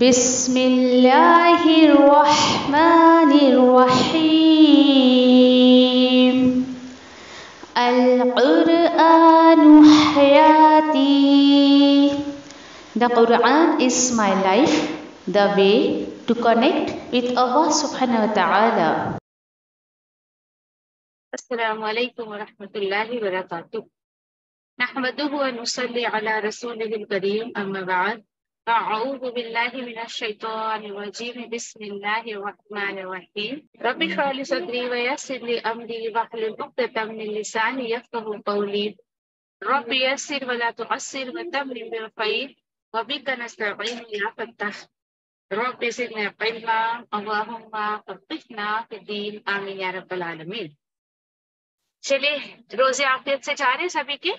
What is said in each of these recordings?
بسم اللہ الرحمن الرحیم القرآن حیاتی. The Quran is my life, the way to connect with Allah subhanahu wa ta'ala. السلام علیکم ورحمۃ اللہ وبرکاتہ. نحمده ونصلي على رسوله الكريم اما بعد اعوذ باللہ من الشیطان الرجیم بسم اللہ الرحمن الرحیم. رب اشرح لي صدری ويسر لي امری واحلل عقدۃ من لسانی یفقهوا قولی. رب یسر ولا تعسر وتمم بالخیر وبک نستعین یا فتاح. رب زدنا علما اللهم فقهنا في الدین آمین یا رب العالمین. چلیے روزے عافیت سے جا رہے ہیں سبھی کے.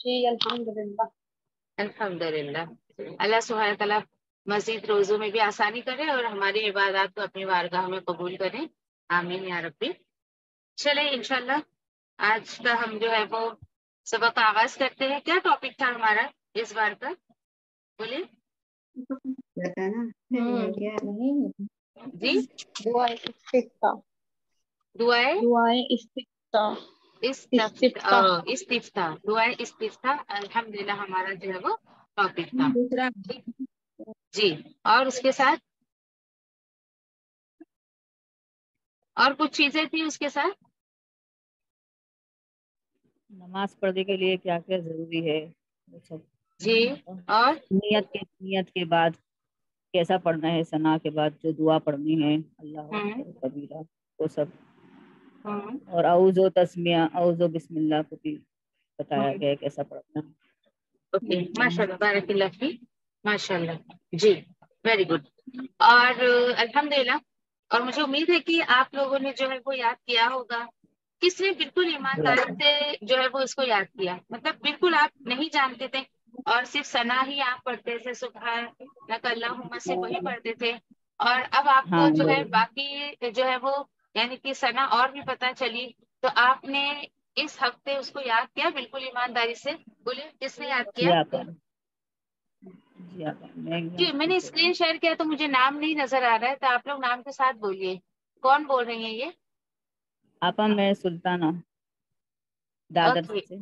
جی الحمدللہ. الحمدللہ. اللہ سبحانہ تعالیٰ مزید روزوں میں بھی آسانی کرے اور ہماری عبادات کو اپنی بارگاہ میں قبول کریں. آمین یا ربی. چلے انشاءاللہ آج کا ہم جو ہے وہ سبق کا آغاز کرتے ہیں. کیا ٹاپک تھا ہمارا اس بار کا؟ بولیے جی. دعائے استفتاح. دعائیں دعائے استفتاح. استفتاح. دعائیں استفتاح الحمدللہ ہمارا جو ہے وہ ٹاپک تھا. دوسرا جی. اور اس کے ساتھ اور کچھ چیزیں تھیں اس کے ساتھ. نماز پڑھنے کے لیے کیا کیا ضروری ہے وہ سب. جی. اور نیت کے بعد کیسا پڑھنا ہے، ثنا کے بعد جو دعا پڑھنی ہے اللہ اکبر کبیرہ وہ سب. اور اعوذ و تسمیہ اعوذ و بسم اللہ کو بھی بتایا گیا ہے کیسا پڑھنا ہے. اوکے ماشاء اللہ بارک اللہ فیک. ماشاء اللہ. جی ویری گڈ. اور الحمدللہ. اور مجھے امید ہے کہ آپ لوگوں نے جو ہے وہ یاد کیا ہوگا. کس نے بالکل ایمانداری سے جو ہے وہ اس کو یاد کیا؟ مطلب بالکل آپ نہیں جانتے تھے اور صرف ثنا ہی آپ پڑھتے تھے، سبحان اللہم سے وہی پڑھتے تھے. اور اب آپ کو جو ہے باقی جو ہے وہ یعنی کہ ثنا اور بھی پتہ چلی تو آپ نے اس ہفتے اس کو یاد کیا بالکل ایمانداری سے. بولے کس نے یاد کیا؟ جی میں نے اسکرین شیئر کیا تو مجھے نام نہیں نظر آ رہا ہے تو آپ لوگ نام کے ساتھ بولیے. کون بول رہی ہیں یہ؟ آپا میں سلطانہ دادر سے.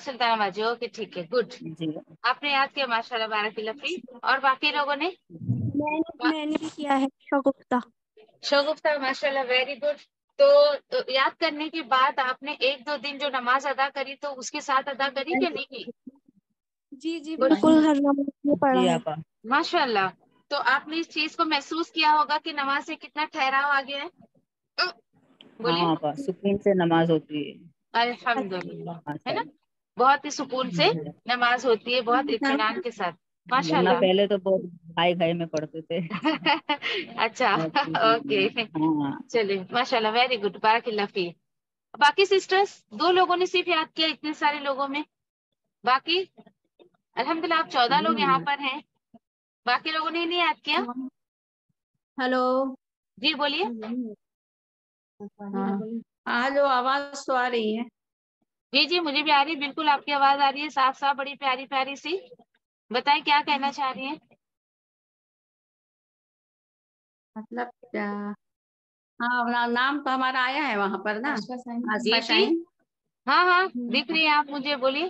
سلطانہ باجی. اوکے ٹھیک ہے گڈ. جی آپ نے یاد کیا ماشاء اللہ بارک اللہ فیک. اور باقی لوگوں نے میں نے بھی کیا ہے شگفتہ. شگفتہ ماشاء اللہ ویری گڈ. تو یاد کرنے کے بعد آپ نے ایک دو دن جو نماز ادا کری تو اس کے ساتھ ادا کری کہ نہیں کی؟ جی جی بالکل ہر نماز میں پڑھا جی ہے. آپا. ماشاء اللہ. تو آپ نے اس چیز کو محسوس کیا ہوگا کہ نماز سے کتنا ٹھہراؤ آ گیا ہے. بولیے. ہاں آپا سکون سے نماز ہوتی ہے. الحمدللہ. ہے ماشاء نا اللہ. بہت ہی سکون سے نماز ہوتی ہے، بہت اطمینان کے ساتھ. ماشاء ورنہ اللہ. پہلے تو بہت گھائی گھائی میں پڑھتے تھے. اچھا اوکے. ہاں چلیے ماشاء اللہ ویری گڈ بارک اللہ فیک. باقی سسٹرس دو لوگوں نے صرف یاد کیا اتنے سارے لوگوں میں. باقی الحمدللہ آپ 14 لوگ یہاں پر ہیں. باقی لوگوں نے نہیں یاد کیا. ہلو. جی بولیے. ہلو آواز تو آ رہی ہے. جی جی مجھے بھی آ رہی ہے بالکل. آپ کی آواز آ رہی ہے صاف صاف بڑی پیاری پیاری سی. بتائیں کیا کہنا چاہ رہی ہیں. مطلب کیا؟ ہاں نام تو ہمارا آیا ہے وہاں پر نا. جی جی ہاں ہاں دکھ رہی ہیں آپ مجھے. بولیے.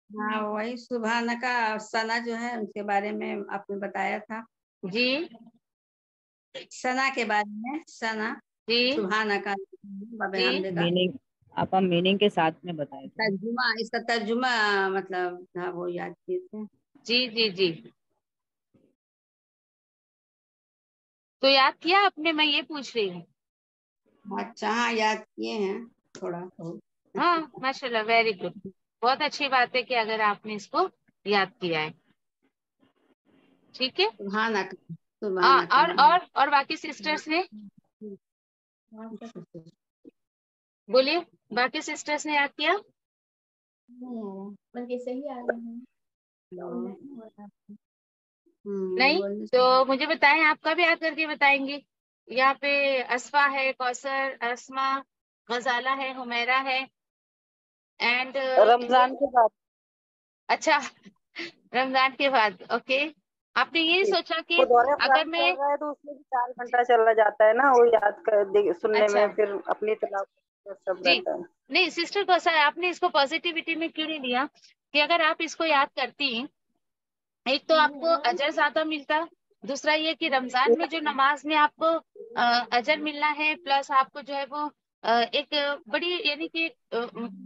ہاں وہی سبحانہ کا ثنا جو ہے ان کے بارے میں آپ نے بتایا تھا. جی ثنا کے بارے میں. ثنا جی سبحانہ کا جی میننگ آپا میننگ کے ساتھ میں بتائے تھے. ترجمہ اس کا ترجمہ مطلب تھا وہ یاد کیے تھے. جی جی جی. تو یاد کیا آپ نے؟ میں یہ پوچھ رہی ہوں. اچھا ہاں یاد کیے ہیں تھوڑا بہت. ہاں ماشاء اللہ ویری گڈ. بہت اچھی بات ہے کہ اگر آپ نے اس کو یاد کیا ہے. ٹھیک ہے. سبحانہ کا اور باقی سسٹرس نے بولیے. باقی سسٹرس نے یاد کیا؟ نہیں تو مجھے بتائیں. آپ کب یاد کر کے بتائیں گے؟ یہاں پہ اسفا ہے، کوثر، اسما، غزالہ ہے، حمیرہ ہے. اینڈ رمضان کے بعد. اچھا رمضان کے بعد. اوکے آپ نے یہ سوچا کہ وہ دورہ اگر قرآن میں چل رہا ہے تو اس میں بھی 4 گھنٹہ چلا جاتا ہے نا, وہ یاد کر سننے اچھا میں, پھر اپنی تلاوت سب جی رہتا ہے. نہیں سسٹر کو ایسا ہے, آپ نے اس کو پازیٹیوٹی میں کیوں نہیں لیا کہ اگر آپ اس کو یاد کرتی, ایک تو آپ کو اجر زیادہ ملتا, دوسرا یہ کہ رمضان میں جو نماز میں آپ کو اجر ملنا ہے, پلس آپ کو جو ہے وہ ایک بڑی یعنی کہ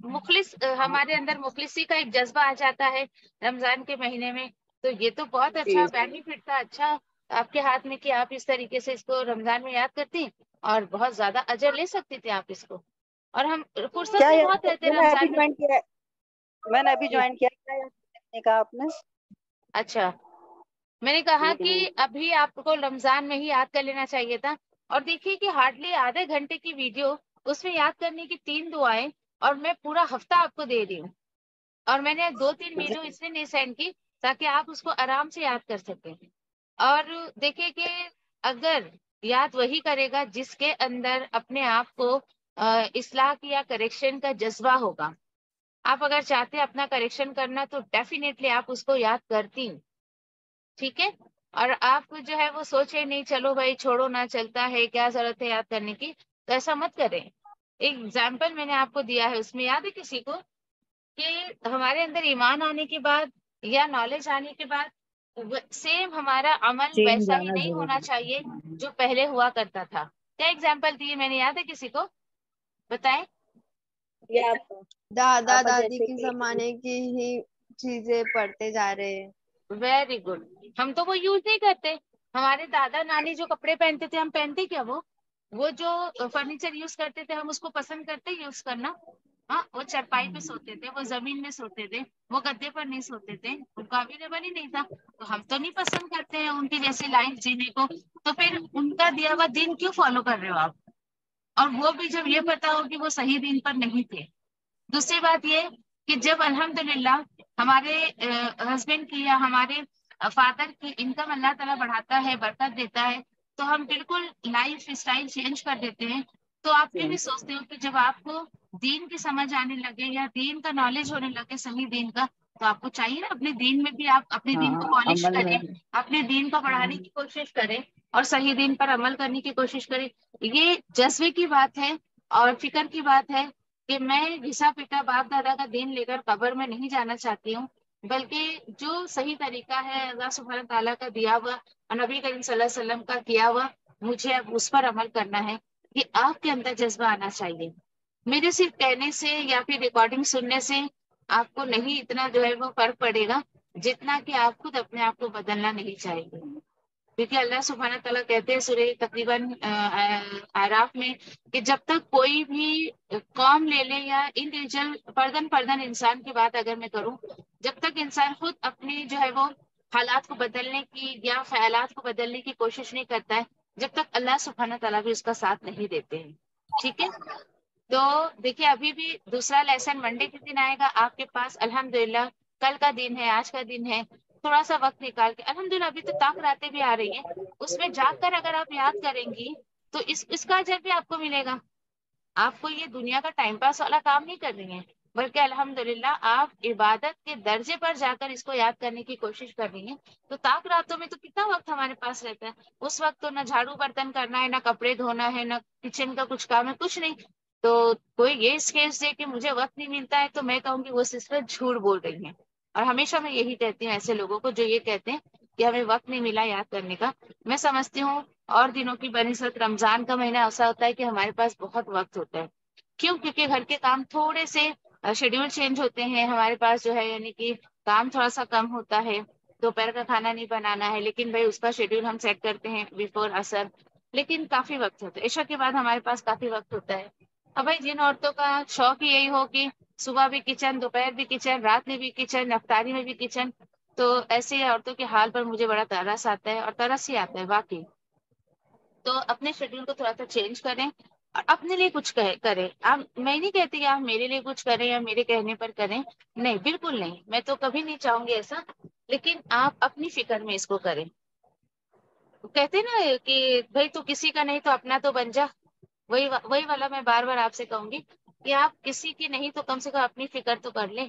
مخلص, ہمارے اندر مخلصی کا ایک جذبہ آ جاتا ہے رمضان کے مہینے میں. تو یہ تو بہت اچھا بینیفٹ تھا, اچھا آپ کے ہاتھ میں کہ آپ اس طریقے سے اس کو رمضان میں یاد کرتی اور بہت زیادہ اجر لے سکتی تھے آپ اس کو. اور ہم فرصت کیا میں بہت رہتے میں نے ابھی رمضان میں. جوائن کیا ہے, میں نے ابھی جی جوائن کیا ہے, نے کہا آپ نے. اچھا میں نے کہا کہ ہوں. ابھی آپ کو رمضان میں ہی یاد کر لینا چاہیے تھا. اور دیکھیے کہ ہارڈلی آدھے گھنٹے کی ویڈیو, اس میں یاد کرنے کی 3 دعائیں, اور میں پورا ہفتہ آپ کو دے رہی ہوں. اور میں نے 2-3 جی ویڈیو اس لیے نہیں سینڈ کی تاکہ آپ اس کو آرام سے یاد کر سکیں. اور دیکھیے کہ اگر یاد وہی کرے گا جس کے اندر اپنے آپ کو اصلاح کی یا کریکشن کا جذبہ ہوگا. آپ اگر چاہتے ہیں اپنا کریکشن کرنا تو ڈیفینیٹلی آپ اس کو یاد کرتی, ٹھیک ہے. اور آپ جو ہے وہ سوچے نہیں چلو بھائی چھوڑو نہ, چلتا ہے, کیا ضرورت ہے یاد کرنے کی, تو ایسا مت کریں. ایک ایگزامپل میں نے آپ کو دیا ہے, اس میں یاد ہے کسی کو کہ ہمارے اندر ایمان آنے کے بعد یا نالج آنے کے بعد سیم ہمارا عمل چینج ویسا ہی آنا نہیں ہونا ضروری چاہیے ہے. جو پہلے ہوا کرتا تھا. کیا ایگزامپل دیے میں نے, یاد ہے کسی کو, بتائیں. یہ دادا آپ دادی جیسے کے کہ زمانے کی ہی چیزیں پڑھتے جا رہے ہیں. Very good. ہم تو وہ یوز نہیں کرتے. ہمارے دادا نانی جو کپڑے پہنتے تھے ہم پہنتے کیا, وہ جو فرنیچر یوز کرتے تھے ہم اس کو پسند کرتے یوز کرنا. ہاں وہ چرپائی پہ سوتے تھے, وہ زمین میں سوتے تھے, وہ گدے پر نہیں سوتے تھے, ان کو اویلیبل ہی نہیں تھا. تو ہم تو نہیں پسند کرتے ہیں ان کی جیسی لائف جینے کو, تو پھر ان کا دیا ہوا دین کیوں فالو کر رہے ہو آپ, اور وہ بھی جب یہ پتا ہو کہ وہ صحیح دین پر نہیں تھے. دوسری بات یہ کہ جب الحمدللہ ہمارے ہسبینڈ کی یا ہمارے فادر کی انکم اللہ تعالیٰ بڑھاتا ہے, برکت دیتا ہے, تو ہم بالکل لائف اسٹائل چینج کر دیتے ہیں. تو آپ یہ بھی سوچتے ہو کہ جب آپ کو دین کی سمجھ آنے لگے یا دین کا نالج ہونے لگے صحیح دین کا, تو آپ کو چاہیے نا اپنے دین میں بھی آپ اپنے دین کو ہاں پالش عمل کریں, میں اپنے دین کو بڑھانے کی کوشش کریں, اور صحیح دین پر عمل کرنے کی کوشش کریں. یہ جذبے کی بات ہے اور فکر کی بات ہے کہ میں گھسا پٹا باپ دادا کا دین لے کر قبر میں نہیں جانا چاہتی ہوں, بلکہ جو صحیح طریقہ ہے اللہ سبحانہ تعالیٰ کا دیا ہوا اور نبی کریم صلی اللہ علیہ وسلم کا کیا ہوا, مجھے اب اس پر عمل کرنا ہے. یہ آپ کے اندر جذبہ آنا چاہیے. میرے صرف کہنے سے یا پھر ریکارڈنگ سننے سے آپ کو نہیں اتنا جو ہے وہ فرق پڑے گا جتنا کہ آپ خود اپنے آپ کو بدلنا نہیں چاہیے. کیونکہ اللہ سبحانہ تعالیٰ کہتے ہیں سورہ تقریباً اعراف میں کہ جب تک کوئی بھی قوم لے لے یا انڈیویجل فردن انسان کی بات اگر میں کروں, جب تک انسان خود اپنی جو ہے وہ حالات کو بدلنے کی یا خیالات کو بدلنے کی کوشش نہیں کرتا ہے, جب تک اللہ سبحانہ تعالیٰ بھی اس کا ساتھ نہیں دیتے ہیں. ٹھیک ہے, تو دیکھیے ابھی بھی دوسرا لیسن منڈے کے دن آئے گا آپ کے پاس. الحمدللہ کل کا دن ہے, آج کا دن ہے, تھوڑا سا وقت نکال کے الحمدللہ ابھی تو طاق راتیں بھی آ رہی ہیں, اس میں جا کر اگر آپ یاد کریں گی تو اس کا اجر بھی آپ کو ملے گا. آپ کو یہ دنیا کا ٹائم پاس والا کام نہیں کر رہی ہیں, بلکہ الحمدللہ آپ عبادت کے درجے پر جا کر اس کو یاد کرنے کی کوشش کر رہی ہیں. تو طاق راتوں میں تو کتنا وقت ہمارے پاس رہتا ہے, اس وقت تو نہ جھاڑو برتن کرنا ہے, نہ کپڑے دھونا ہے, نہ کچن کا کچھ کام ہے, کچھ نہیں. تو کوئی یہ اسکیز دے کہ مجھے وقت نہیں ملتا ہے, تو میں کہوں گی وہ سسٹر جھوٹ بول رہی ہیں. اور ہمیشہ میں یہی کہتی ہوں ایسے لوگوں کو جو یہ کہتے ہیں کہ ہمیں وقت نہیں ملا یاد کرنے کا. میں سمجھتی ہوں اور دنوں کی بنسبت رمضان کا مہینہ ایسا ہوتا ہے کہ ہمارے پاس بہت وقت ہوتا ہے. کیوں؟ کیونکہ گھر کے کام تھوڑے سے شیڈیول چینج ہوتے ہیں ہمارے پاس جو ہے, یعنی کہ کام تھوڑا سا کم ہوتا ہے. دوپہر کا کھانا نہیں بنانا ہے, لیکن بھائی اس کا شیڈیول ہم سیٹ کرتے ہیں بیفور عصر, لیکن کافی وقت ہوتا ہے. عشاء کے بعد ہمارے پاس کافی وقت ہوتا ہے. اب بھائی جن عورتوں کا شوق ہی یہی ہو کہ صبح بھی کچن, دوپہر بھی کچن, رات میں بھی کچن, افطاری میں بھی کچن, تو ایسے عورتوں کے حال پر مجھے بڑا ترس آتا ہے, اور ترس ہی آتا ہے واقعی. تو اپنے شیڈیول کو تھوڑا سا چینج کریں اور اپنے لیے کچھ کریں. آپ, میں نہیں کہتی کہ آپ میرے لیے کچھ کریں یا میرے کہنے پر کریں, نہیں بالکل نہیں, میں تو کبھی نہیں چاہوں گی ایسا, لیکن آپ اپنی فکر میں اس کو کریں. کہتے نا کہ بھائی تو کسی کا نہیں تو اپنا تو بن جا, وہی والا میں بار بار آپ سے کہوں گی کہ آپ کسی کی نہیں تو کم سے کم اپنی فکر تو کر لیں،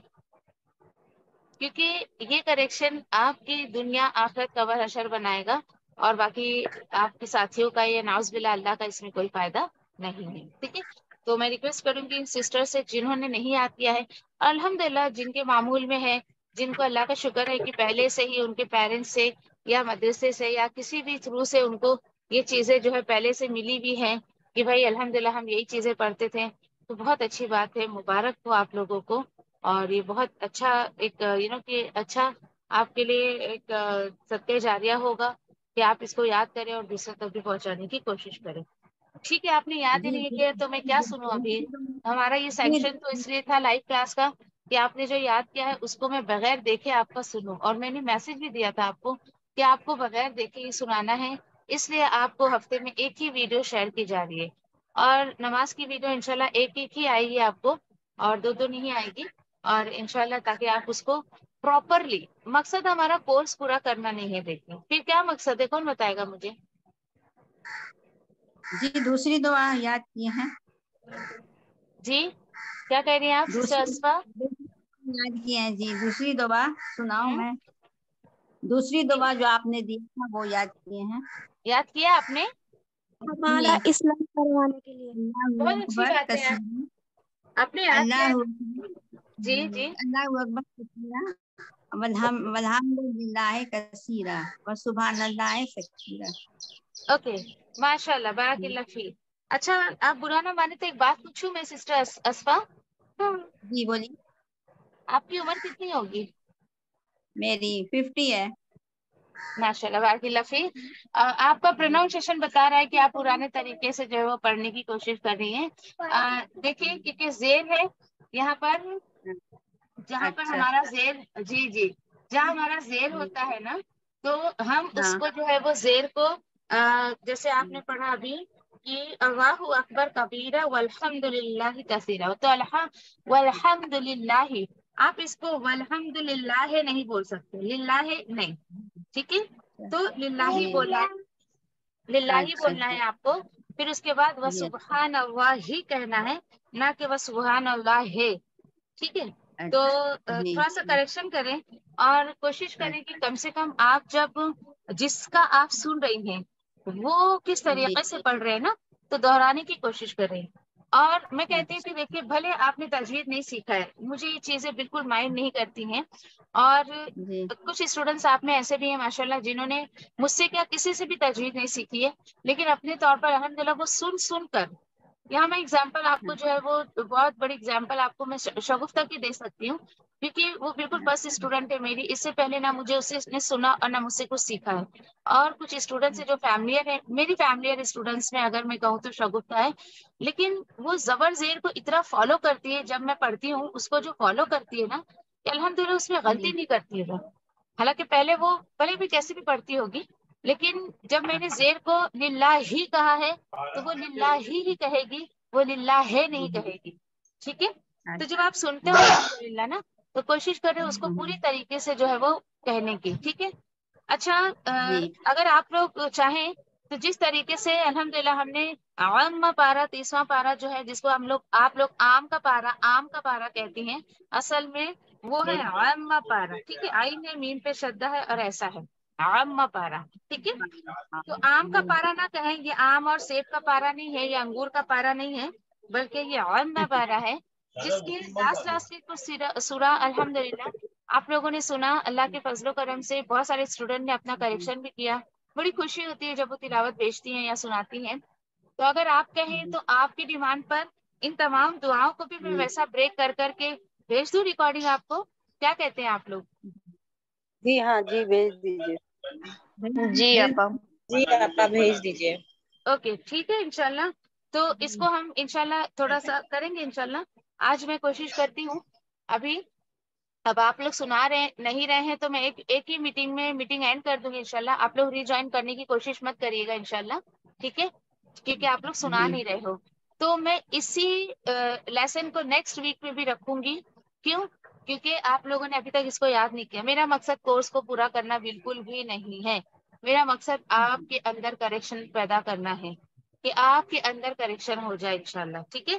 کیونکہ یہ کریکشن آپ کی دنیا آخرت کور حشر بنائے گا، اور باقی آپ کے ساتھیوں کا یا ناؤز باللہ اللہ کا اس میں کوئی فائدہ نہیں ہے. ٹھیک ہے، تو میں ریکویسٹ کروں گی ان سسٹر سے جنہوں نے نہیں یاد کیا ہے، الحمدللہ جن کے معمول میں ہے، جن کو اللہ کا شکر ہے کہ پہلے سے ہی ان کے پیرنٹس سے یا مدرسے سے یا کسی بھی تھرو سے ان کو یہ چیزیں جو ہے پہلے سے ملی بھی ہیں کہ بھائی الحمدللہ ہم یہی چیزیں پڑھتے تھے، تو بہت اچھی بات ہے، مبارک ہو آپ لوگوں کو. اور یہ بہت اچھا ایک کہ اچھا آپ کے لیے ایک صدقہ جاریہ ہوگا کہ آپ اس کو یاد کریں اور دوسرے تک بھی پہنچانے کی کوشش کریں. ٹھیک ہے، آپ نے یاد ہی جی نہیں جی کیا تو میں کیا سنوں ابھی. ہمارا یہ سیکشن تو اس لیے تھا لائیو کلاس کا کہ آپ نے جو یاد کیا ہے اس کو میں بغیر دیکھے آپ کا سنوں، اور میں نے میسج بھی دیا تھا آپ کو کہ آپ کو بغیر دیکھے ہی سنانا ہے، اس لیے آپ کو ہفتے میں ایک ہی ویڈیو شیئر کی جا رہی ہے. اور نماز کی ویڈیو انشاءاللہ ایک ایک ہی آئے گی آپ کو، اور دو دو نہیں آئے گی. اور انشاءاللہ تاکہ آپ اس کو پراپرلی، مقصد ہمارا کورس پورا کرنا نہیں ہے. دیکھیں پھر کیا مقصد ہے، کون بتائے گا مجھے؟ جی دوسری دعا یاد کیے ہیں. جی کیا کہہ رہی ہیں آپ سسٹر دوسری اسفا؟ یاد کیے ہیں جی. دوسری دعا سناؤں میں؟ دوسری دعا جو آپ نے دی تھا وہ یاد کیے ہیں. یاد کیا آپ نے؟ ہمارا اسلام کروانے کے لیے. بہت اچھی بات ہے، آپ نے یاد کیا. جی جی اللہ اکبر کثیرا والحمد للہ کثیرا وسبحان اللہ کثیرا. اوکے، ماشاء اللہ، بارک اللہ فیک. اچھا آپ برا نہ مانے تو ایک بات پوچھوں میں سسٹر اسفا؟ جی بولیے. آپ کی عمر کتنی ہوگی؟ میری 50 ہے. ماشاء اللہ، بارک اللہ فیک. آپ کا پروناؤنسیشن بتا رہا ہے کہ آپ پرانے طریقے سے جو ہے وہ پڑھنے کی کوشش کر رہی ہیں. دیکھیں کیونکہ زیر ہے یہاں پر، جہاں پر اچھا ہمارا زیر، جی جی جہاں ہمارا زیر ہوتا ہے نا، تو ہم اس ہاں کو جو ہے وہ زیر کو جیسے آپ نے پڑھا ابھی کہ اللہ اکبر کبیرہ والحمد للہ کثیرہ، تو والحمد للہ، آپ اس کو والحمد للہ نہیں بول سکتے، للہ نہیں. ٹھیک ہے، تو للہ جی بولنا ہے، للہ اچھا بولنا ہے آپ کو. پھر اس کے بعد جی وسبحان اللہ ہی کہنا ہے، نہ کہ وسبحان اللہ ہے. ٹھیک ہے، تو جی تھوڑا سا کریکشن کریں اور کوشش کریں کہ کم سے کم آپ جب جس کا آپ سن رہی ہیں وہ کس جی طریقے سے پڑھ رہے ہیں نا، تو دہرانے کی کوشش کریں. اور میں کہتی تھی دیکھیے بھلے آپ نے تجوید نہیں سیکھا ہے، مجھے یہ چیزیں بالکل مائنڈ نہیں کرتی ہیں. اور جی کچھ اسٹوڈنٹس آپ میں ایسے بھی ہیں ماشاءاللہ جنہوں نے مجھ سے کیا کسی سے بھی تجوید نہیں سیکھی ہے، لیکن اپنے طور پر الحمدللہ وہ سن کر، یہاں میں اگزامپل آپ کو جو ہے وہ بہت بڑی اگزامپل آپ کو میں شگفتہ کی دے سکتی ہوں، کیونکہ وہ بالکل فرسٹ اسٹوڈنٹ ہے میری. اس سے پہلے نہ مجھے اسے نے سنا اور نہ مجھ سے کچھ سیکھا ہے. اور کچھ اسٹوڈنٹس جو فیملیئر ہے، میری فیملیئر اسٹوڈنٹس میں اگر میں کہوں تو شگفتہ ہے، لیکن وہ زبر زیر کو اتنا فالو کرتی ہے، جب میں پڑھتی ہوں اس کو جو فالو کرتی ہے نا، کہ الحمدللہ اس میں غلطی نہیں کرتی ہے وہ. حالانکہ پہلے وہ بھلے بھی کیسے بھی پڑھتی ہوگی، لیکن جب میں نے زیر کو للہ ہی کہا ہے تو وہ للہ ہی کہے گی، وہ للہ ہے نہیں کہے گی. ٹھیک ہے، تو جب آپ سنتے ہو الحمدللہ نا، تو کوشش کریں اس کو پوری طریقے سے جو ہے وہ کہنے کی. ٹھیک ہے. اچھا اگر آپ لوگ چاہیں تو جس طریقے سے الحمدللہ ہم نے عام پارہ 30واں پارہ جو ہے جس کو آپ لوگ آم کا پارہ کہتی ہیں، اصل میں وہ ہے عام پارہ. ٹھیک ہے، آئین ہے، میم پہ شدہ ہے اور ایسا ہے عام پارہ. ٹھیک ہے، تو آم کا پارہ نہ کہیں، یہ آم اور سیب کا پارہ نہیں ہے، یہ انگور کا پارہ نہیں ہے، بلکہ یہ عام پارہ ہے، جس کے لاسٹ کے کچھ سورہ الحمدللہ آپ لوگوں نے سنا. اللہ کے فضل و کرم سے بہت سارے اسٹوڈنٹ نے اپنا کریکشن بھی کیا. بڑی خوشی ہوتی ہے جب وہ تلاوت بھیجتی ہیں یا سناتی ہیں. تو اگر آپ کہیں تو آپ کی ڈیمانڈ پر ان تمام دعاؤں کو بھی میں ویسا بریک کر کے بھیج دوں ریکارڈنگ آپ کو. کیا کہتے ہیں آپ لوگ؟ جی ہاں جی بھیج دیجیے. جی آپا. جی آپا بھیج دیجیے. اوکے ٹھیک ہے انشاءاللہ. تو اس کو ہم انشاءاللہ تھوڑا سا کریں گے انشاءاللہ. آج میں کوشش کرتی ہوں ابھی، اب آپ لوگ سنا رہے نہیں رہے ہیں تو میں ایک ہی میٹنگ اینڈ کر دوں گی انشاءاللہ. آپ لوگ ری جوائن کرنے کی کوشش مت کریے گا انشاءاللہ. ٹھیک ہے، کیونکہ آپ لوگ سنا نہیں رہے ہو. تو میں اسی لیسن کو نیکسٹ ویک میں بھی رکھوں گی. کیوں؟ کیونکہ آپ لوگوں نے ابھی تک اس کو یاد نہیں کیا. میرا مقصد کورس کو پورا کرنا بالکل بھی نہیں ہے. میرا مقصد آپ کے اندر کریکشن پیدا کرنا ہے، کہ آپ کے اندر کریکشن ہو جائے انشاءاللہ. ٹھیک ہے،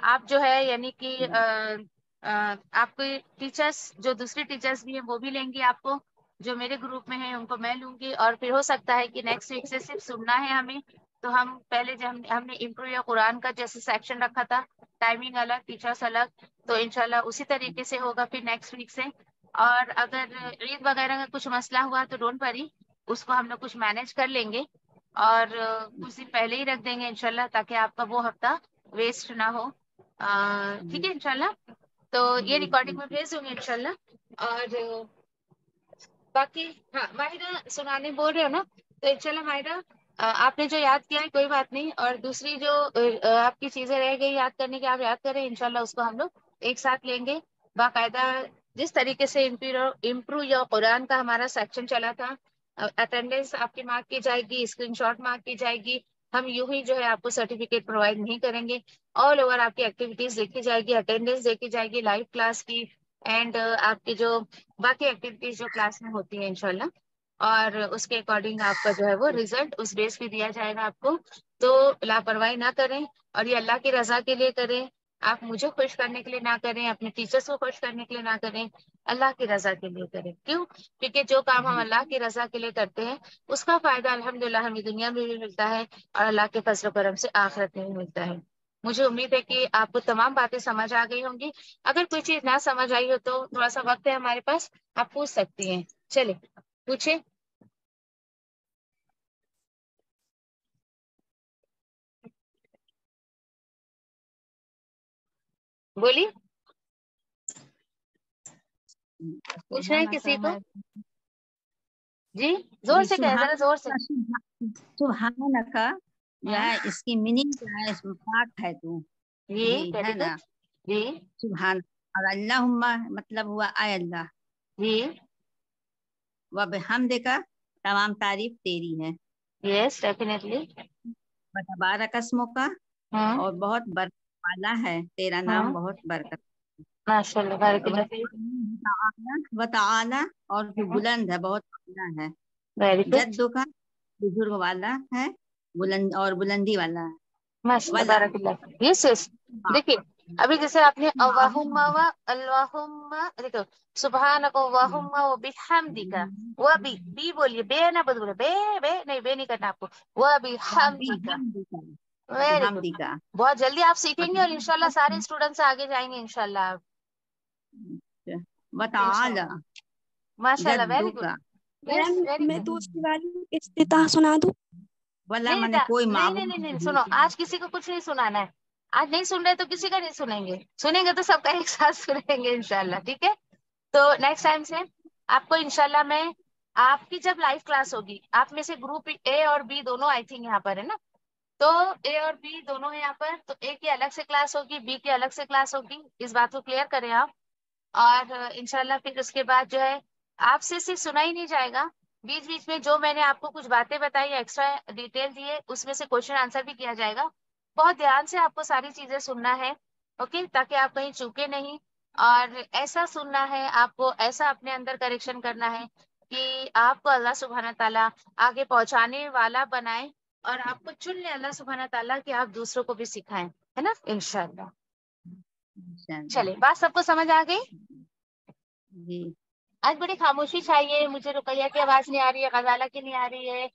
آپ جو ہے یعنی کہ آپ کے ٹیچرس جو دوسری ٹیچرس بھی ہیں وہ بھی لیں گی آپ کو، جو میرے گروپ میں ہیں ان کو میں لوں گی، اور پھر ہو سکتا ہے کہ نیکسٹ ویک سے صرف سننا ہے ہمیں، تو ہم پہلے جب ہم نے امپروو یا قرآن کا جیسے سیکشن رکھا تھا، ٹائمنگ الگ ٹیچرس الگ، تو انشاءاللہ اسی طریقے سے ہوگا پھر نیکسٹ ویک سے۔ اور اگر عید وغیرہ کا کچھ مسئلہ ہوا تو ڈونٹ وری، اس کو ہم لوگ کچھ مینج کر لیں گے، اور کچھ دن پہلے ہی رکھ دیں گے انشاءاللہ، تاکہ آپ کا وہ ہفتہ ویسٹ نہ ہو۔ ٹھیک ہے انشاءاللہ، تو یہ ریکارڈنگ میں بھیج دوں گی انشاءاللہ۔ اور باقی ہاں ماہرہ سنانے بول رہے ہو نا، تو انشاءاللہ ماہرہ آپ نے جو یاد کیا ہے کوئی بات نہیں، اور دوسری جو آپ کی چیزیں رہ گئی یاد کرنے کی آپ یاد کریں، انشاءاللہ اس کو ہم لوگ ایک ساتھ لیں گے باقاعدہ۔ جس طریقے سے امپروو یا قرآن کا ہمارا سیکشن چلا تھا، اٹینڈنس آپ کی مارک کی جائے گی، اسکرین شاٹ مارک کی جائے گی، ہم یوں ہی جو ہے آپ کو سرٹیفکیٹ پرووائڈ نہیں کریں گے، آل اوور آپ کی ایکٹیویٹیز دیکھی جائے گی، اٹینڈنس دیکھی جائے گی لائیو کلاس کی، اینڈ آپ کی جو باقی ایکٹیویٹیز جو کلاس میں ہوتی ہیں انشاءاللہ، اور اس کے اکارڈنگ آپ کا جو ہے وہ ریزلٹ اس بیس پہ دیا جائے گا آپ کو۔ تو لاپرواہی نہ کریں، اور یہ اللہ کی رضا کے لیے کریں، آپ مجھے خوش کرنے کے لیے نہ کریں، اپنے ٹیچرس کو خوش کرنے کے لیے نہ کریں، اللہ کی رضا کے لیے کریں۔ کیوں؟ کیونکہ جو کام ہم اللہ کی رضا کے لیے کرتے ہیں اس کا فائدہ الحمدللہ ہمیں دنیا میں بھی ملتا ہے، اور اللہ کے فضل و کرم سے آخرت میں بھی ملتا ہے۔ مجھے امید ہے کہ آپ کو تمام باتیں سمجھ آ گئی ہوں گی، اگر کوئی چیز نہ سمجھ آئی ہو تو تھوڑا سا وقت ہے ہمارے پاس، آپ پوچھ سکتی ہیں، چلے پوچھیں۔ بولی، پوچھنا ہے کسی کو؟ جی زور سے کہیں، ذرا زور سے۔ سبحان کا جو ہے اس کی میننگ کیا ہے؟ اس میں پاک ہے تو جی ہے نا، جی سبحان، اور اللہم مطلب ہوا اے اللہ، جی وبحمد کا تمام تعریف تیری ہے، یس ڈیفینیٹلی، تبارک اسموں کا، اور بہت برکت والا ہے تیرا نام، بہت برکت، ماشاء اللہ بارک اللہ فیک، وتعالی، اور جو بلند ہے بہت اعلیٰ ہے، ویری گڈ، جدو کا بزرگ والا ہے، بلند اور بلندی والا ہے، ماشاء اللہ بارک اللہ فیک، یس یس۔ دیکھیے ابھی جیسے آپ نے اللہم و اللہم، دیکھو سبحانک اللہم و بحمدک، و بی بولیے، بے نہ بولے، بے نہیں، بے نہیں کرنا آپ کو، و بحمدک، ویری گڈ، کا بہت جلدی آپ سیکھیں گے، اور انشاءاللہ سارے اسٹوڈنٹس آگے جائیں گے انشاءاللہ آپ، وتعالی ماشاء اللہ ویری جدو گڈ، کا، یس ویری میں گڈ۔ دوسری والی افتتاح سنا دوں؟ ولا نہیں میں نے کوئی نہیں سنو، آج کسی کو کچھ نہیں سنانا ہے، آج نہیں سن رہے تو کسی کا نہیں سنیں گے، سنیں گے تو سب کا ایک ساتھ سنیں گے انشاءاللہ، ٹھیک ہے؟ تو نیکسٹ ٹائم سے آپ کو انشاءاللہ میں، آپ کی جب لائیو کلاس ہوگی، آپ میں سے گروپ اے اور بی دونوں آئی تھنک یہاں پر ہے نا، تو اے اور بی دونوں ہیں یہاں پر، تو اے کی الگ سے کلاس ہوگی، بی کی الگ سے کلاس ہوگی، اس بات کو کلیئر کریں آپ، اور انشاءاللہ پھر اس کے بعد جو ہے آپ سے صرف سنا ہی نہیں جائے گا، بیچ بیچ میں جو میں نے آپ کو کچھ باتیں بتائی، ایکسٹرا ڈیٹیل دیے، اس میں سے کوشچن آنسر بھی کیا جائے گا، بہت دھیان سے آپ کو ساری چیزیں سننا ہے، اوکے، تاکہ آپ کہیں چوکے نہیں، اور ایسا سننا ہے آپ کو، ایسا اپنے اندر کریکشن کرنا ہے کہ آپ کو اللہ سبحانہ تعالیٰ آگے پہنچانے والا بنائے، اور آپ کو چن لے اللہ سبحانہ تعالیٰ کہ آپ دوسروں کو بھی سکھائیں، ہے نا انشاءاللہ۔ چلے بات سب کو سمجھ آ گئی؟ جی، آج بڑی خاموشی چاہیے مجھے، رقیہ کی آواز نہیں آ رہی ہے، غزالہ کی نہیں آ رہی ہے،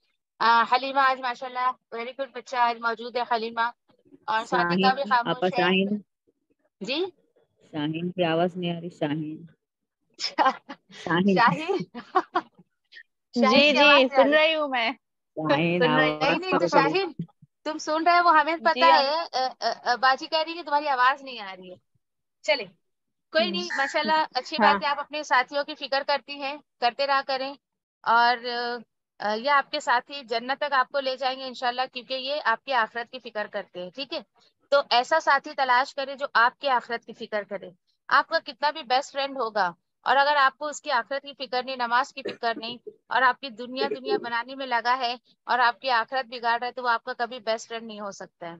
حلیمہ آج ماشاءاللہ ویری گڈ بچہ آج موجود ہے، حلیمہ، اور صادقہ بھی شاہین، آپا خاموش ہے، شاہین، جی شاہین کی آواز نہیں آ رہی، شاہین، شاہین جی شاہین کی جی آواز نہیں آ سن رہی، رہی ہوں میں، شاہین سن رہی نہیں آواز نہیں تو کرو تھوڑی، شاہین تم سن رہے ہو، وہ ہمیں پتا جی ہے، باجی کہہ رہی ہے کہ تمہاری آواز نہیں آ رہی ہے، چلے کوئی نہیں، ماشاءاللہ اچھی ہاں بات ہے، آپ اپنے ساتھیوں کی فکر کرتی ہیں، کرتے رہا کریں، اور یہ آپ کے ساتھی جنت تک آپ کو لے جائیں گے انشاءاللہ، کیونکہ یہ آپ کی آخرت کی فکر کرتے ہیں، ٹھیک ہے؟ تو ایسا ساتھی تلاش کرے جو آپ کی آخرت کی فکر کرے، آپ کا کتنا بھی بیسٹ فرینڈ ہوگا، اور اگر آپ کو اس کی آخرت کی فکر نہیں، نماز کی فکر نہیں، اور آپ کی دنیا بنانے میں لگا ہے، اور آپ کی آخرت بگاڑ رہا ہے، تو وہ آپ کا کبھی بیسٹ فرینڈ نہیں ہو سکتا ہے۔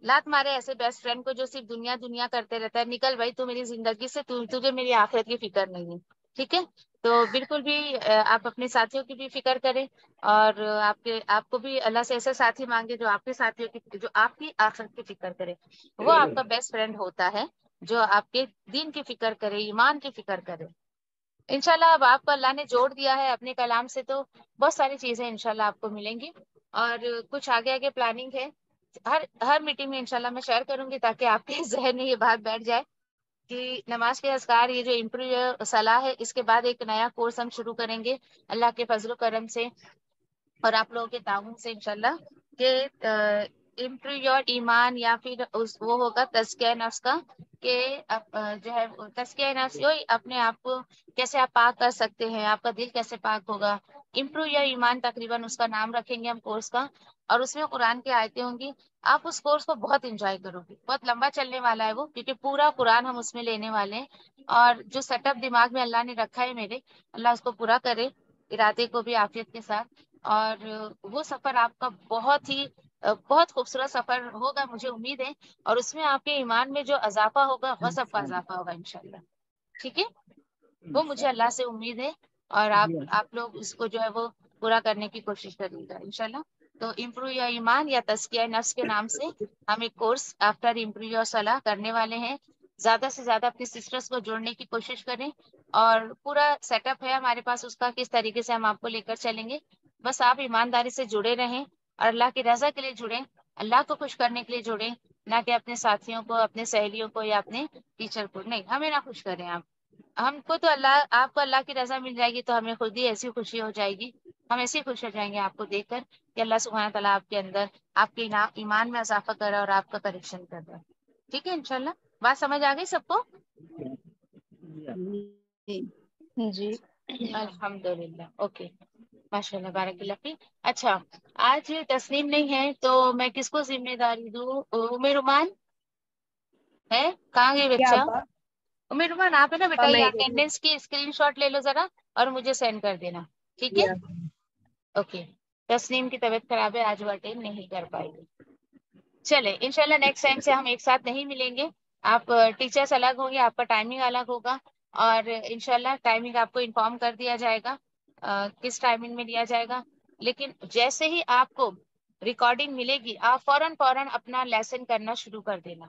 لات مارے ایسے بیسٹ فرینڈ کو جو صرف دنیا کرتے رہتا ہے، نکل بھائی تو میری زندگی سے، تجھے میری آخرت کی فکر نہیں ہے، ٹھیک ہے، تو بالکل بھی آپ اپنے ساتھیوں کی بھی فکر کریں، اور آپ کو بھی اللہ سے ایسے ساتھی مانگے جو آپ کے ساتھیوں کی، جو آپ کی آخرت کی فکر کرے. وہ آپ کا بیسٹ فرینڈ ہوتا ہے جو آپ کے دین کی فکر کرے، ایمان کی فکر کرے. انشاءاللہ اب آپ کو اللہ نے جوڑ دیا ہے اپنے کلام سے، تو بہت ساری چیزیں انشاءاللہ آپ کو ملیں گی، اور کچھ آگے آگے پلاننگ ہے. ہر میٹنگ میں انشاءاللہ میں شیئر کروں گی تاکہ آپ کے ذہن میں یہ بات بیٹھ جائے کہ نماز کے اذکار، یہ جو امپروو صلاح ہے، اس کے بعد ایک نیا کورس ہم شروع کریں گے اللہ کے فضل و کرم سے اور آپ لوگوں کے تعاون سے انشاءاللہ، کہ امپروو یور ایمان، یا پھر وہ ہوگا تزکیہ نفس کا، کہ جو ہے تزکیہ نفس، اپنے آپ کو کیسے آپ پاک کر سکتے ہیں، آپ کا دل کیسے پاک ہوگا. امپروو یور ایمان تقریباً اس کا نام رکھیں گے ہم کورس کا، اور اس میں قرآن کی آیتیں ہوں گی. آپ اس کورس کو بہت انجوائے کرو گے، بہت لمبا چلنے والا ہے وہ، کیونکہ پورا قرآن ہم اس میں لینے والے ہیں. اور جو سیٹ اپ دماغ میں اللہ نے رکھا ہے میرے، اللہ اس کو پورا کرے، ارادے کو بھی عافیت کے ساتھ. اور وہ سفر آپ کا بہت خوبصورت سفر ہوگا، مجھے امید ہے. اور اس میں آپ کے ایمان میں جو اضافہ ہوگا، غضب کا اضافہ ہوگا انشاءاللہ. ٹھیک ہے، وہ مجھے اللہ سے امید ہے، اور آپ لوگ اس کو جو ہے وہ پورا کرنے کی کوشش کریے گا انشاءاللہ. تو امپروو یا ایمان یا تزکیہ نفس کے نام سے ہم ایک کورس آفٹر امپروو یا صلاح کرنے والے ہیں. زیادہ سے زیادہ اپنی سسٹرز کو جوڑنے کی کوشش کریں، اور پورا سیٹ اپ ہے ہمارے پاس اس کا، کس طریقے سے ہم آپ کو لے کر چلیں گے. بس آپ ایمانداری سے جڑے رہیں، اور اللہ کی رضا کے لیے جڑیں، اللہ کو خوش کرنے کے لیے جڑیں، نہ کہ اپنے ساتھیوں کو، اپنے سہیلیوں کو، یا اپنے ٹیچر کو. نہیں، ہمیں نہ خوش کریں آپ. ہم کو تو آپ کو اللہ کی رضا مل جائے گی، تو ہمیں خود ہی ایسی خوشی ہو جائے گی، ہم ایسے خوش ہو جائیں گے آپ کو دیکھ کر کہ اللہ سبحانہ تعالیٰ آپ کے اندر، آپ کے ایمان میں اضافہ کر رہا ہے اور آپ کا کریکشن کر رہا ہے. ٹھیک ہے انشاءاللہ، بات سمجھ آ گئی سب کو؟ جی الحمدللہ، اوکے، ماشاء اللہ، بارک اللہ فیک. اچھا، آج تسنیم نہیں ہے تو میں کس کو ذمہ داری دوں؟ رومان ہے کہاں گئی بچہ؟ رومان آپ ہے نا بیٹا، یہ اٹینڈنس کی اسکرین شاٹ لے لو ذرا اور مجھے سینڈ کر دینا، ٹھیک ہے؟ اوکے. تسنیم کی طبیعت خراب ہے، آج وہ اٹینڈ نہیں کر پائے گی. چلے انشاءاللہ نیکسٹ ٹائم سے ہم ایک ساتھ نہیں ملیں گے. آپ ٹیچرس الگ ہوں گے، آپ کا ٹائمنگ الگ ہوگا، اور انشاءاللہ ٹائمنگ آپ کو انفارم کر دیا جائے گا کس ٹائمنگ میں لیا جائے گا. لیکن جیسے ہی آپ کو ریکارڈنگ ملے گی، آپ فوراً اپنا لیسن کرنا شروع کر دینا،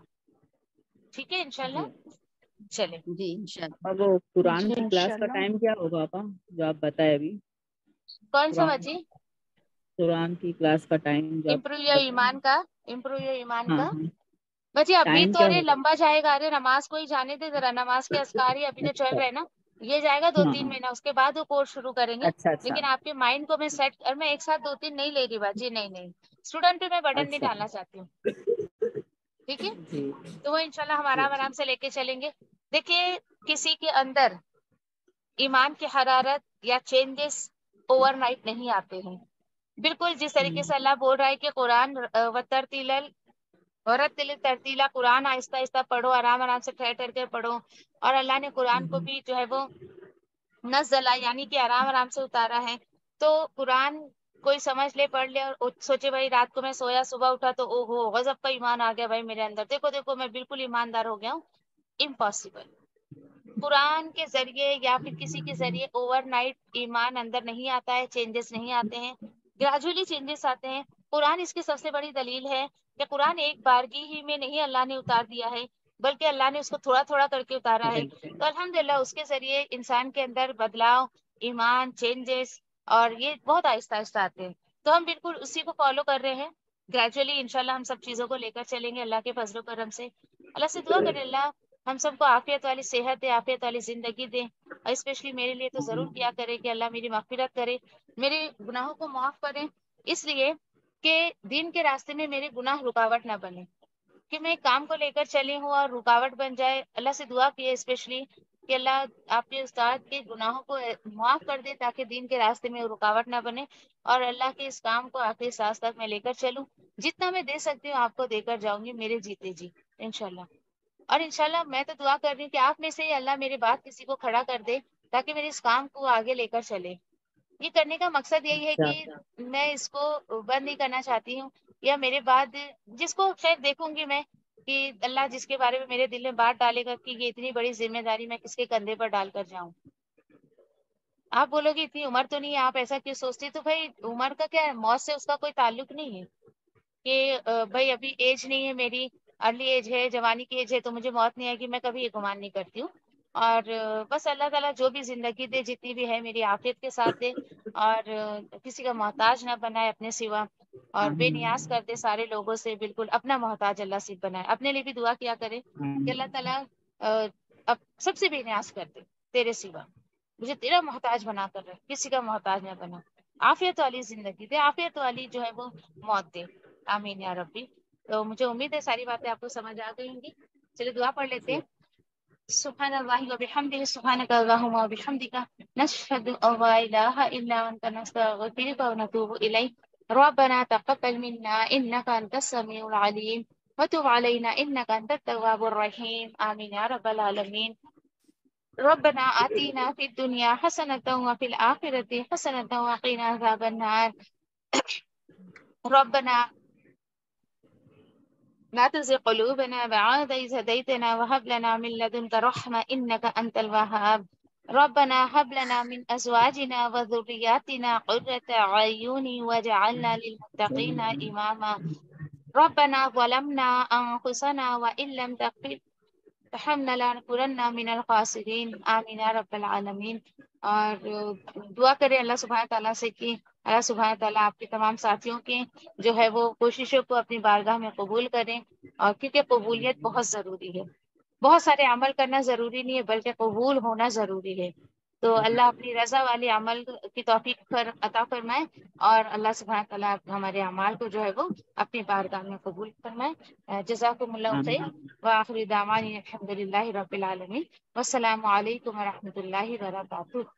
ٹھیک ہے انشاءاللہ؟ چلے جی انشاءاللہ. اب وہ قرآن جی کی کلاس کا انشاءاللہ. ٹائم کیا ہوگا آپا، جو آپ بتائے ابھی؟ کون سا قرآن بچی؟ قرآن کی کلاس کا ٹائم جو آپ امپروو ایمان کا، امپروو ایمان ہاں کا ہاں بچی ابھی ٹائم تو کیا ارے ہوگا؟ لمبا جائے گا. ارے نماز کو ہی جانے دے ذرا، نماز کے اذکار ہی ابھی تو چل اچھا رہے ہیں نا، یہ جائے گا 2-3 ہاں مہینہ، اس کے بعد وہ کورس شروع کریں گے. اچھا اچھا لیکن آپ کے مائنڈ کو میں سیٹ، اور میں ایک ساتھ 2-3 نہیں لے رہی باجی، نہیں، اسٹوڈنٹ پہ میں برڈن نہیں اچھا ڈالنا چاہتی ہوں، ٹھیک ہے؟ جی تو وہ انشاءاللہ ہم جی آرام سے لے کے چلیں گے. دیکھیے، کسی کے اندر ایمان کی حرارت یا چینجز اوور نائٹ نہیں آتے ہیں. بالکل جس طریقے سے اللہ بول رہا ہے کہ قرآن ترتیلا، قرآن آہستہ آہستہ پڑھو، آرام سے ٹھہر کے پڑھو. اور اللہ نے قرآن کو بھی جو ہے وہ نزلہ، یعنی کہ آرام سے اتارا ہے. تو قرآن کوئی سمجھ لے، پڑھ لے، اور سوچے بھائی رات کو میں سویا، صبح اٹھا تو او ہو غضب کا ایمان آ گیا بھائی میرے اندر، دیکھو میں بالکل ایماندار ہو گیا ہوں. امپاسبل. قرآن کے ذریعے یا پھر کسی کے ذریعے اوور نائٹ ایمان اندر نہیں آتا ہے، چینجز نہیں آتے ہیں، گریجولی چینجز آتے ہیں. قرآن اس کی سب سے بڑی دلیل ہے کہ قرآن ایک بارگی ہی میں نہیں اللہ نے اتار دیا ہے، بلکہ اللہ نے اس کو تھوڑا کر کے اتارا ہے. تو الحمدللہ اس کے ذریعے انسان کے اندر بدلاؤ، ایمان، چینجز، اور یہ بہت آہستہ آتے ہیں. تو ہم بالکل اسی کو فالو کر رہے ہیں. گریجولی انشاءاللہ ہم سب چیزوں کو لے کر چلیں گے اللہ کے فضل و کرم سے. اللہ سے دعا کریں اللہ ہم سب کو عافیت والی صحت دے، عافیت والی زندگی دے، اور اسپیشلی میرے لیے تو ضرور کیا کرے کہ اللہ میری مغفرت کرے، میرے گناہوں کو معاف کرے، اس لیے کہ دین کے راستے میں میرے گناہ رکاوٹ نہ بنے، کہ میں ایک کام کو لے کر چلی ہوں اور رکاوٹ بن جائے. اللہ سے دعا کی ہے اسپیشلی کہ اللہ آپ کے استاد کے گناہوں کو معاف کر دے تاکہ دین کے راستے میں رکاوٹ نہ بنے، اور اللہ کے اس کام کو آخری سانس تک میں لے کر چلوں. جتنا میں دے سکتی ہوں آپ کو دے کر جاؤں گی میرے جیتے جی انشاءاللہ. اور انشاءاللہ میں تو دعا کر رہی ہوں کہ آپ میں سے ہی اللہ میرے بعد کسی کو کھڑا کر دے تاکہ میرے اس کام کو آگے لے کر چلے. یہ کرنے کا مقصد یہی ہے کہ میں اس کو بند نہیں کرنا چاہتی ہوں، یا میرے بعد جس کو خیر دیکھوں گی میں کہ اللہ جس کے بارے میں میرے دل میں بات ڈالے گا کہ یہ اتنی بڑی ذمہ داری میں کس کے کندھے پر ڈال کر جاؤں. آپ بولو گے اتنی عمر تو نہیں ہے، آپ ایسا کیوں سوچتی؟ تو بھائی عمر کا کیا ہے، موت سے اس کا کوئی تعلق نہیں ہے کہ بھائی ابھی ایج نہیں ہے میری، ارلی ایج ہے، جوانی کی ایج ہے تو مجھے موت نہیں آئے گی، میں کبھی یہ گمان نہیں کرتی ہوں۔ اور بس اللہ تعالیٰ جو بھی زندگی دے، جتنی بھی ہے، میری عافیت کے ساتھ دے، اور کسی کا محتاج نہ بنائے اپنے سوا، اور بے نیاز کر دے سارے لوگوں سے، بالکل اپنا محتاج اللہ سے بنائے۔ اپنے لیے بھی دعا کیا کرے کہ اللہ تعالیٰ اب سب سے بے نیاز کر دے تیرے سوا، مجھے تیرا محتاج بنا کر رکھ، کسی کا محتاج نہ بنا، عافیت والی زندگی دے، عافیت والی جو ہے وہ موت دے، آمین یا ربی۔ تو مجھے امید ہے ساری باتیں آپ کو سمجھ آ گئی ہوں گی۔ چلے دعا پڑھ لیتے ہیں۔ سبحان اللہ و بحمدہ، سبحانک اللہم و بحمدک، نشہد ان لا الہ الا انت، نستغفرک و نتوب الیک، ربنا تقبل منا انک انت السمیع العلیم وتب علینا انک انت التواب الرحیم، آمین یا رب العالمین۔ ربنا آتنا فی الدنیا حسنة وفی الآخرة حسنة وقنا عذاب النار، ربنا لا تزغ قلوبنا بعد إذ هديتنا وهب لنا من لدنك رحمة إنك أنت الوهاب، ربنا هب لنا من أزواجنا وذرياتنا قرة أعين واجعلنا للمتقين إماما، ربنا ظلمنا أنفسنا وإن لم تغفر ترحمنا لنكونن من الخاسرین، آمین یا رب العالمین۔ اور دعا کریں اللہ سبحانہ تعالیٰ سے کہ اللہ سبحانہ تعالیٰ آپ کے تمام ساتھیوں کے جو ہے وہ کوششوں کو اپنی بارگاہ میں قبول کریں، اور کیونکہ قبولیت بہت ضروری ہے، بہت سارے عمل کرنا ضروری نہیں ہے بلکہ قبول ہونا ضروری ہے۔ تو اللہ اپنی رضا والے عمل کی توفیق عطا فرمائے، اور اللہ سبحانہ تعالیٰ ہمارے اعمال کو جو ہے وہ اپنی بارگاہ میں قبول فرمائے۔ جزاکم اللہ خیر، وآخر دعوانا الحمد للہ رب العالمین، والسلام علیکم ورحمۃ اللہ وبرکاتہ۔